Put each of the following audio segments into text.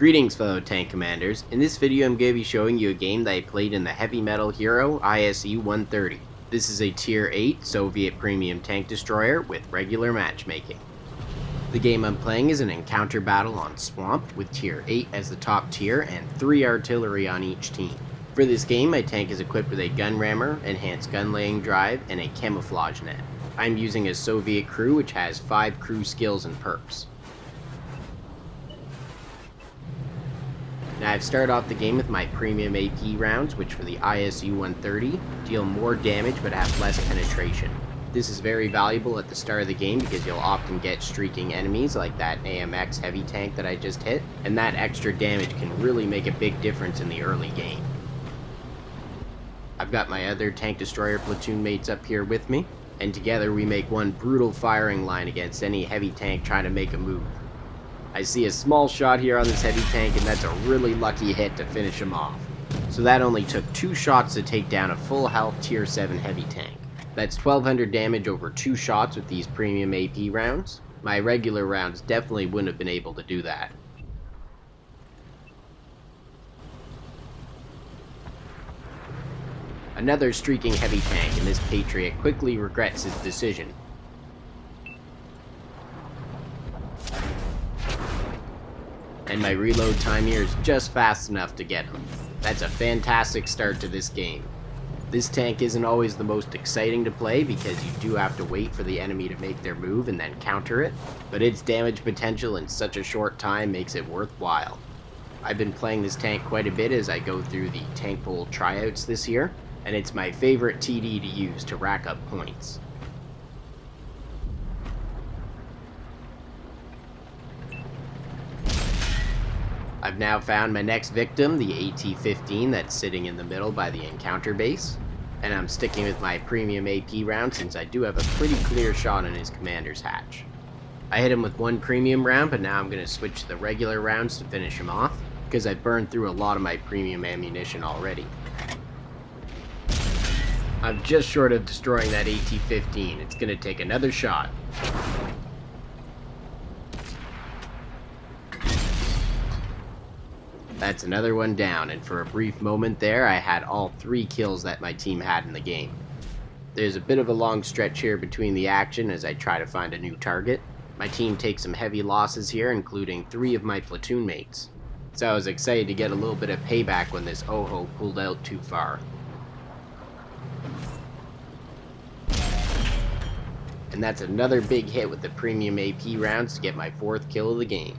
Greetings fellow tank commanders. In this video I'm going to be showing you a game that I played in the heavy metal hero ISU-130. This is a tier 8 Soviet premium tank destroyer with regular matchmaking. The game I'm playing is an encounter battle on Swamp with tier 8 as the top tier and 3 artillery on each team. For this game my tank is equipped with a gun rammer, enhanced gun laying drive, and a camouflage net. I'm using a Soviet crew which has 5 crew skills and perks. Now I've started off the game with my premium AP rounds, which for the ISU-130 deal more damage but have less penetration. This is very valuable at the start of the game because you'll often get streaking enemies like that AMX heavy tank that I just hit, and that extra damage can really make a big difference in the early game. I've got my other tank destroyer platoon mates up here with me, and together we make one brutal firing line against any heavy tank trying to make a move. I see a small shot here on this heavy tank, and that's a really lucky hit to finish him off. So that only took 2 shots to take down a full health tier 7 heavy tank. That's 1200 damage over 2 shots with these premium AP rounds. My regular rounds definitely wouldn't have been able to do that. Another streaking heavy tank, and this Patriot quickly regrets his decision. And my reload time here is just fast enough to get him. That's a fantastic start to this game. This tank isn't always the most exciting to play because you do have to wait for the enemy to make their move and then counter it, but its damage potential in such a short time makes it worthwhile. I've been playing this tank quite a bit as I go through the tank pool tryouts this year, and it's my favorite TD to use to rack up points. I've now found my next victim, the AT-15 that's sitting in the middle by the encounter base, and I'm sticking with my premium AP round since I do have a pretty clear shot on his commander's hatch. I hit him with 1 premium round, but now I'm going to switch to the regular rounds to finish him off, because I've burned through a lot of my premium ammunition already. I'm just short of destroying that AT-15. It's going to take another shot. That's another one down, and for a brief moment there, I had all 3 kills that my team had in the game. There's a bit of a long stretch here between the action as I try to find a new target. My team takes some heavy losses here, including 3 of my platoon mates. So I was excited to get a little bit of payback when this Oho pulled out too far. And that's another big hit with the premium AP rounds to get my 4th kill of the game.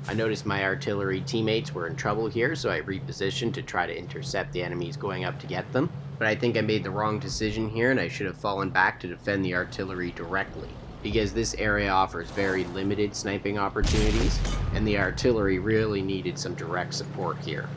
I noticed my artillery teammates were in trouble here, so I repositioned to try to intercept the enemies going up to get them. But I think I made the wrong decision here, and I should have fallen back to defend the artillery directly, because this area offers very limited sniping opportunities, and the artillery really needed some direct support here.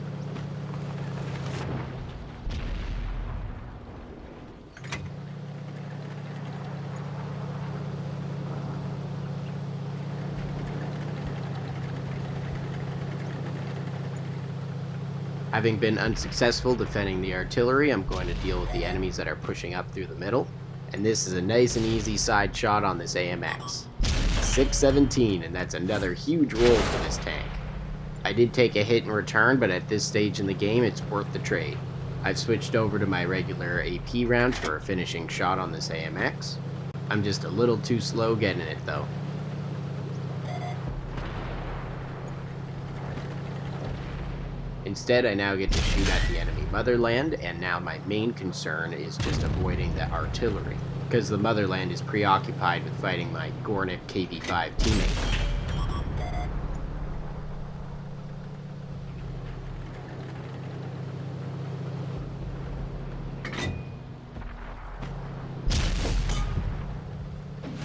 Having been unsuccessful defending the artillery, I'm going to deal with the enemies that are pushing up through the middle, and this is a nice and easy side shot on this AMX. 617, and that's another huge roll for this tank. I did take a hit in return, but at this stage in the game it's worth the trade. I've switched over to my regular AP rounds for a finishing shot on this AMX. I'm just a little too slow getting it though. Instead, I now get to shoot at the enemy motherland, and now my main concern is just avoiding the artillery, because the motherland is preoccupied with fighting my Gornik KV-5 teammate.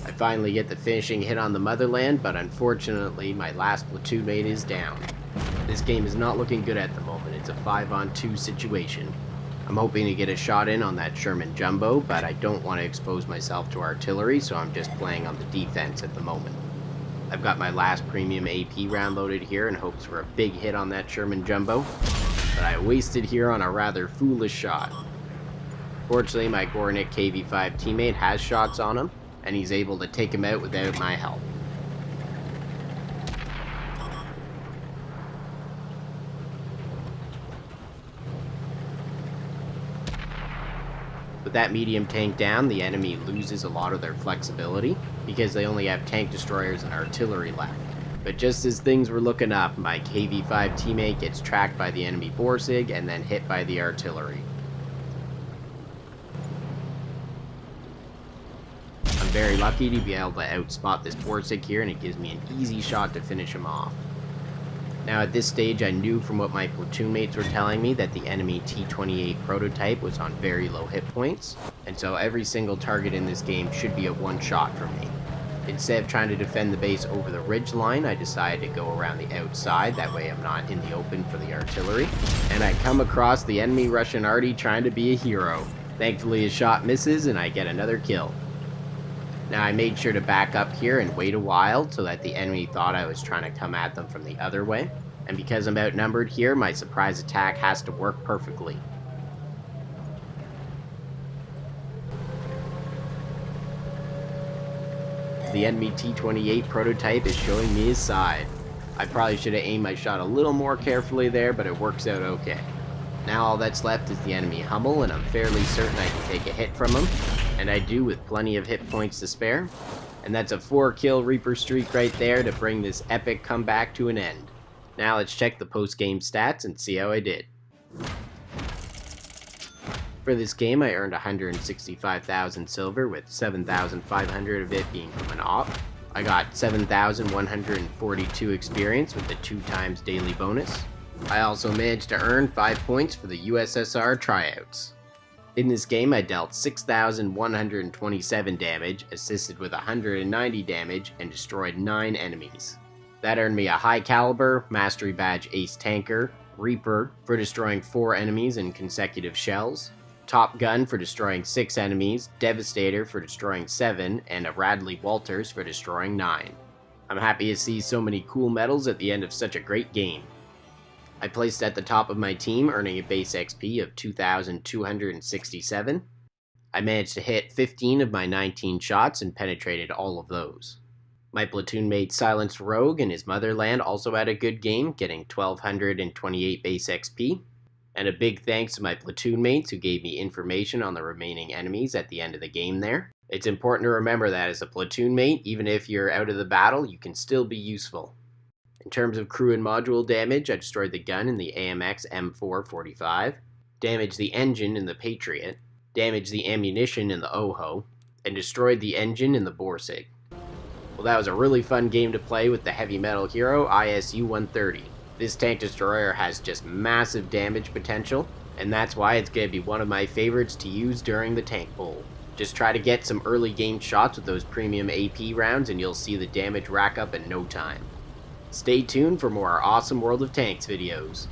I finally get the finishing hit on the motherland, but unfortunately my last platoon mate is down. This game is not looking good at the moment. It's a 5-on-2 situation. I'm hoping to get a shot in on that Sherman Jumbo, but I don't want to expose myself to artillery, so I'm just playing on the defense at the moment. I've got my last premium AP round loaded here in hopes for a big hit on that Sherman Jumbo, but I wasted here on a rather foolish shot. Fortunately, my Gornik KV-5 teammate has shots on him, and he's able to take him out without my help. With that medium tank down, the enemy loses a lot of their flexibility because they only have tank destroyers and artillery left. But just as things were looking up, my KV-5 teammate gets tracked by the enemy Borsig and then hit by the artillery. I'm very lucky to be able to outspot this Borsig here, and it gives me an easy shot to finish him off. Now at this stage I knew from what my platoon mates were telling me that the enemy T-28 prototype was on very low hit points, and so every single target in this game should be a one shot for me. Instead of trying to defend the base over the ridge line, I decided to go around the outside, that way I'm not in the open for the artillery, and I come across the enemy Russian arty trying to be a hero. Thankfully his shot misses and I get another kill. Now I made sure to back up here and wait a while so that the enemy thought I was trying to come at them from the other way. And because I'm outnumbered here, my surprise attack has to work perfectly. The enemy T-28 prototype is showing me his side. I probably should have aimed my shot a little more carefully there, but it works out okay. Now all that's left is the enemy Hummel, and I'm fairly certain I can take a hit from him. And I do, with plenty of hit points to spare. And that's a 4-kill Reaper streak right there to bring this epic comeback to an end. Now let's check the post-game stats and see how I did. For this game I earned 165,000 silver, with 7,500 of it being from an op. I got 7,142 experience with the 2x daily bonus. I also managed to earn 5 points for the USSR tryouts. In this game I dealt 6,127 damage, assisted with 190 damage, and destroyed 9 enemies. That earned me a high caliber, mastery badge ace tanker, Reaper for destroying 4 enemies in consecutive shells, Top Gun for destroying 6 enemies, Devastator for destroying 7, and a Radley Walters for destroying 9. I'm happy to see so many cool medals at the end of such a great game. I placed at the top of my team, earning a base XP of 2,267. I managed to hit 15 of my 19 shots and penetrated all of those. My platoon mate Silenced Rogue and his Motherland also had a good game, getting 1,228 base XP. And a big thanks to my platoon mates who gave me information on the remaining enemies at the end of the game there. It's important to remember that as a platoon mate, even if you're out of the battle, you can still be useful. In terms of crew and module damage, I destroyed the gun in the AMX M445, damaged the engine in the Patriot, damaged the ammunition in the OHO, and destroyed the engine in the Borsig. Well, that was a really fun game to play with the heavy metal hero ISU-130. This tank destroyer has just massive damage potential, and that's why it's going to be one of my favorites to use during the tank bowl. Just try to get some early game shots with those premium AP rounds and you'll see the damage rack up in no time. Stay tuned for more awesome World of Tanks videos.